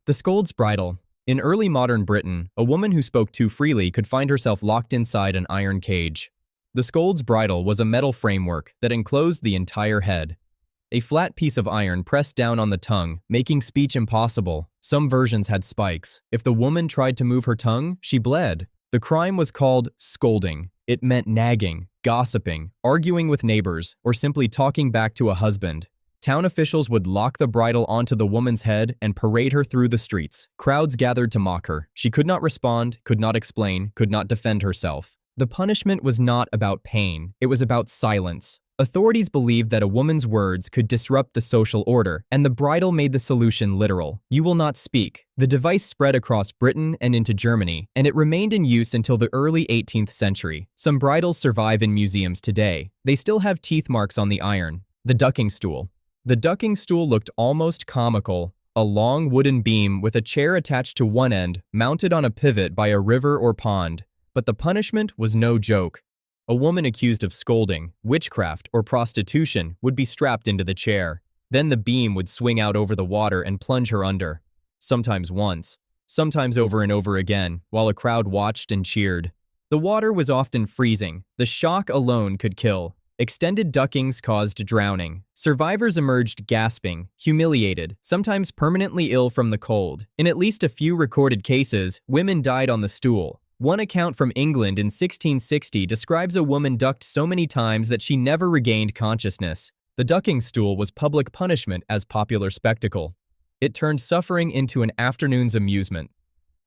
The scold's bridle. In early modern Britain, a woman who spoke too freely could find herself locked inside an iron cage. The scold's bridle was a metal framework that enclosed the entire head. A flat piece of iron pressed down on the tongue, making speech impossible. Some versions had spikes. If the woman tried to move her tongue, she bled. The crime was called scolding. It meant nagging, gossiping, arguing with neighbors, or simply talking back to a husband. Town officials would lock the bridle onto the woman's head and parade her through the streets. Crowds gathered to mock her. She could not respond, could not explain, could not defend herself. The punishment was not about pain, it was about silence. Authorities believed that a woman's words could disrupt the social order, and the bridle made the solution literal. You will not speak. The device spread across Britain and into Germany, and it remained in use until the early 18th century. Some bridles survive in museums today. They still have teeth marks on the iron. The ducking stool. The ducking stool looked almost comical. A long wooden beam with a chair attached to one end, mounted on a pivot by a river or pond. But the punishment was no joke. A woman accused of scolding, witchcraft, or prostitution would be strapped into the chair. Then the beam would swing out over the water and plunge her under. Sometimes once, sometimes over and over again, while a crowd watched and cheered. The water was often freezing. The shock alone could kill. Extended duckings caused drowning. Survivors emerged gasping, humiliated, sometimes permanently ill from the cold. In at least a few recorded cases, women died on the stool. One account from England in 1660 describes a woman ducked so many times that she never regained consciousness. The ducking stool was public punishment as popular spectacle. It turned suffering into an afternoon's amusement.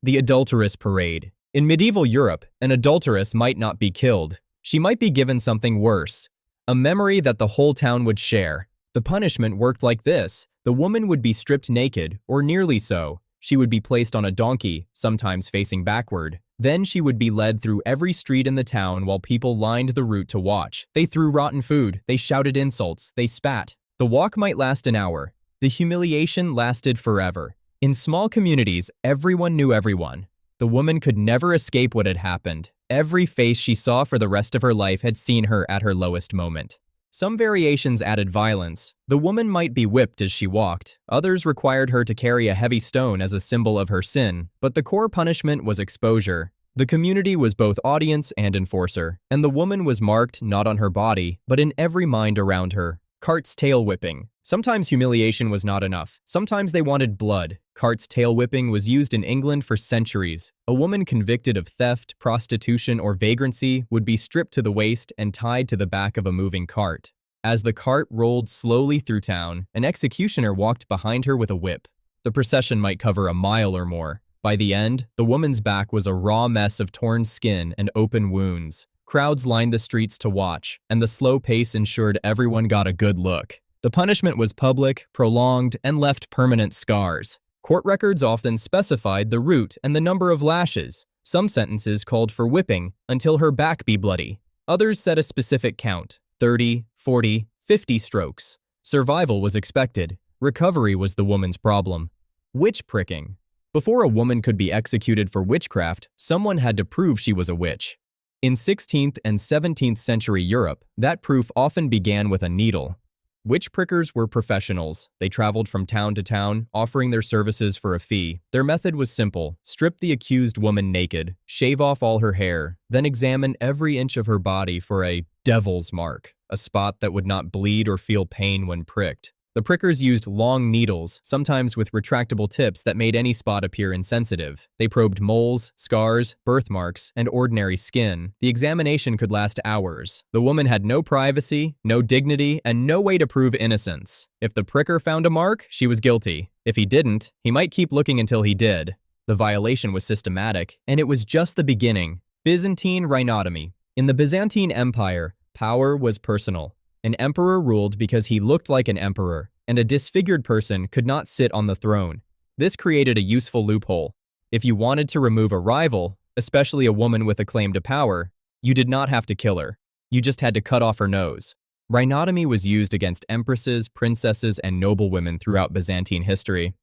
The adulteress parade. In medieval Europe, an adulteress might not be killed. She might be given something worse, a memory that the whole town would share. The punishment worked like this. The woman would be stripped naked, or nearly so. She would be placed on a donkey, sometimes facing backward. Then she would be led through every street in the town while people lined the route to watch. They threw rotten food, they shouted insults, they spat. The walk might last an hour. The humiliation lasted forever. In small communities, everyone knew everyone. The woman could never escape what had happened. Every face she saw for the rest of her life had seen her at her lowest moment. Some variations added violence. The woman might be whipped as she walked. Others required her to carry a heavy stone as a symbol of her sin. But the core punishment was exposure. The community was both audience and enforcer, and the woman was marked not on her body, but in every mind around her. Cart's tail whipping. Sometimes humiliation was not enough. Sometimes they wanted blood. Cart's tail whipping was used in England for centuries. A woman convicted of theft, prostitution, or vagrancy would be stripped to the waist and tied to the back of a moving cart. As the cart rolled slowly through town, an executioner walked behind her with a whip. The procession might cover a mile or more. By the end, the woman's back was a raw mess of torn skin and open wounds. Crowds lined the streets to watch, and the slow pace ensured everyone got a good look. The punishment was public, prolonged, and left permanent scars. Court records often specified the route and the number of lashes. Some sentences called for whipping until her back be bloody. Others set a specific count, 30, 40, 50 strokes. Survival was expected. Recovery was the woman's problem. Witch pricking. Before a woman could be executed for witchcraft, someone had to prove she was a witch. In 16th and 17th century Europe, that proof often began with a needle. Witch prickers were professionals. They traveled from town to town, offering their services for a fee. Their method was simple. Strip the accused woman naked, shave off all her hair, then examine every inch of her body for a devil's mark, a spot that would not bleed or feel pain when pricked. The prickers used long needles, sometimes with retractable tips that made any spot appear insensitive. They probed moles, scars, birthmarks, and ordinary skin. The examination could last hours. The woman had no privacy, no dignity, and no way to prove innocence. If the pricker found a mark, she was guilty. If he didn't, he might keep looking until he did. The violation was systematic, and it was just the beginning. Byzantine rhinotomy. In the Byzantine Empire, power was personal. An emperor ruled because he looked like an emperor, and a disfigured person could not sit on the throne. This created a useful loophole. If you wanted to remove a rival, especially a woman with a claim to power, you did not have to kill her. You just had to cut off her nose. Rhinotomy was used against empresses, princesses, and noblewomen throughout Byzantine history.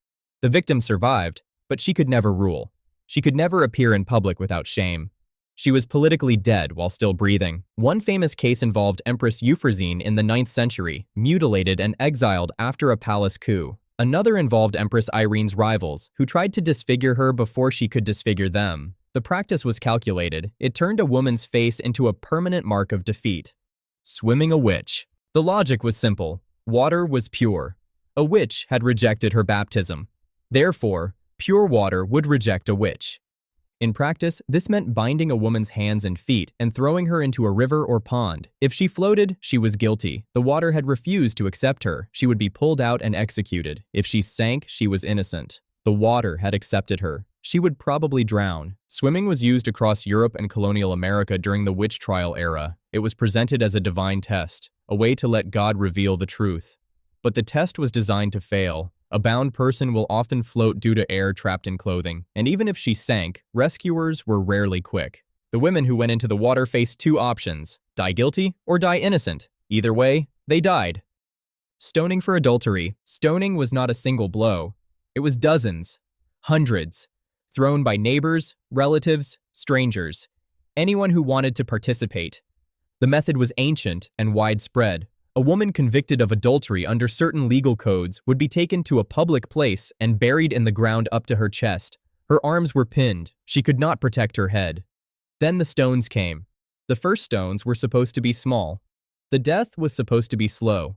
The victim survived, but she could never rule. She could never appear in public without shame. She was politically dead while still breathing. One famous case involved Empress Euphrosyne in the 9th century, mutilated and exiled after a palace coup. Another involved Empress Irene's rivals, who tried to disfigure her before she could disfigure them. The practice was calculated. It turned a woman's face into a permanent mark of defeat. Swimming a witch. The logic was simple. Water was pure. A witch had rejected her baptism. Therefore, pure water would reject a witch. In practice, this meant binding a woman's hands and feet and throwing her into a river or pond. If she floated, she was guilty. The water had refused to accept her. She would be pulled out and executed. If she sank, she was innocent. The water had accepted her. She would probably drown. Swimming was used across Europe and colonial America during the witch trial era. It was presented as a divine test, a way to let God reveal the truth. But the test was designed to fail. A bound person will often float due to air trapped in clothing, and even if she sank, rescuers were rarely quick. The women who went into the water faced two options: die guilty or die innocent. Either way, they died. Stoning for adultery. Stoning was not a single blow. It was dozens, hundreds, thrown by neighbors, relatives, strangers, anyone who wanted to participate. The method was ancient and widespread. A woman convicted of adultery under certain legal codes would be taken to a public place and buried in the ground up to her chest. Her arms were pinned. She could not protect her head. Then the stones came. The first stones were supposed to be small. The death was supposed to be slow.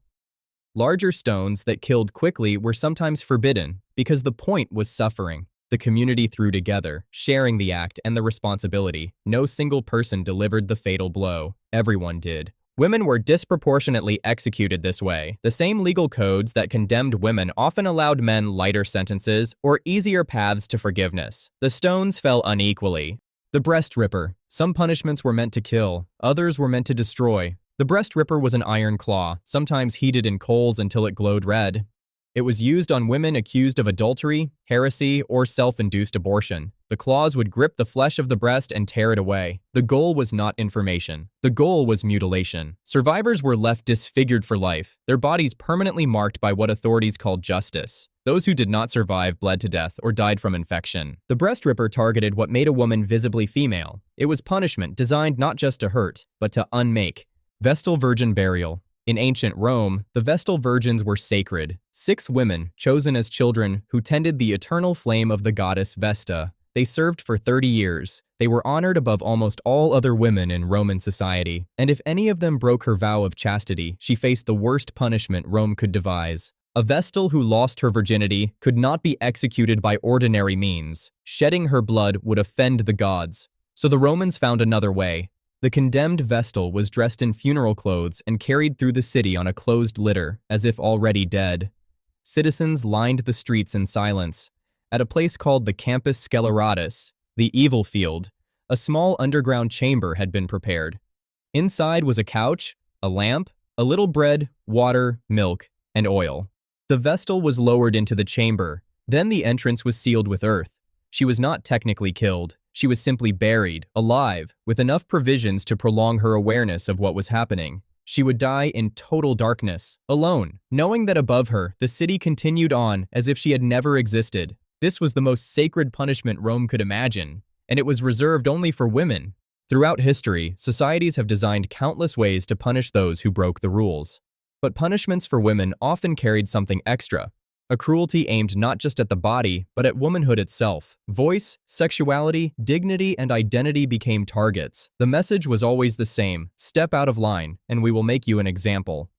Larger stones that killed quickly were sometimes forbidden because the point was suffering. The community threw together, sharing the act and the responsibility. No single person delivered the fatal blow. Everyone did. Women were disproportionately executed this way. The same legal codes that condemned women often allowed men lighter sentences or easier paths to forgiveness. The stones fell unequally. The breast ripper. Some punishments were meant to kill, others were meant to destroy. The breast ripper was an iron claw, sometimes heated in coals until it glowed red. It was used on women accused of adultery, heresy, or self-induced abortion. The claws would grip the flesh of the breast and tear it away. The goal was not information. The goal was mutilation. Survivors were left disfigured for life, their bodies permanently marked by what authorities called justice. Those who did not survive bled to death or died from infection. The breast ripper targeted what made a woman visibly female. It was punishment designed not just to hurt, but to unmake. Vestal virgin burial. In ancient Rome, the Vestal virgins were sacred. 6 women, chosen as children, who tended the eternal flame of the goddess Vesta. They served for 30 years. They were honored above almost all other women in Roman society. And if any of them broke her vow of chastity, she faced the worst punishment Rome could devise. A Vestal who lost her virginity could not be executed by ordinary means. Shedding her blood would offend the gods. So the Romans found another way. The condemned Vestal was dressed in funeral clothes and carried through the city on a closed litter, as if already dead. Citizens lined the streets in silence. At a place called the Campus Sceleratus, the evil field, a small underground chamber had been prepared. Inside was a couch, a lamp, a little bread, water, milk, and oil. The Vestal was lowered into the chamber. Then the entrance was sealed with earth. She was not technically killed. She was simply buried, alive, with enough provisions to prolong her awareness of what was happening. She would die in total darkness, alone, knowing that above her, the city continued on as if she had never existed. This was the most sacred punishment Rome could imagine, and it was reserved only for women. Throughout history, societies have designed countless ways to punish those who broke the rules. But punishments for women often carried something extra. A cruelty aimed not just at the body, but at womanhood itself. Voice, sexuality, dignity, and identity became targets. The message was always the same: step out of line, and we will make you an example.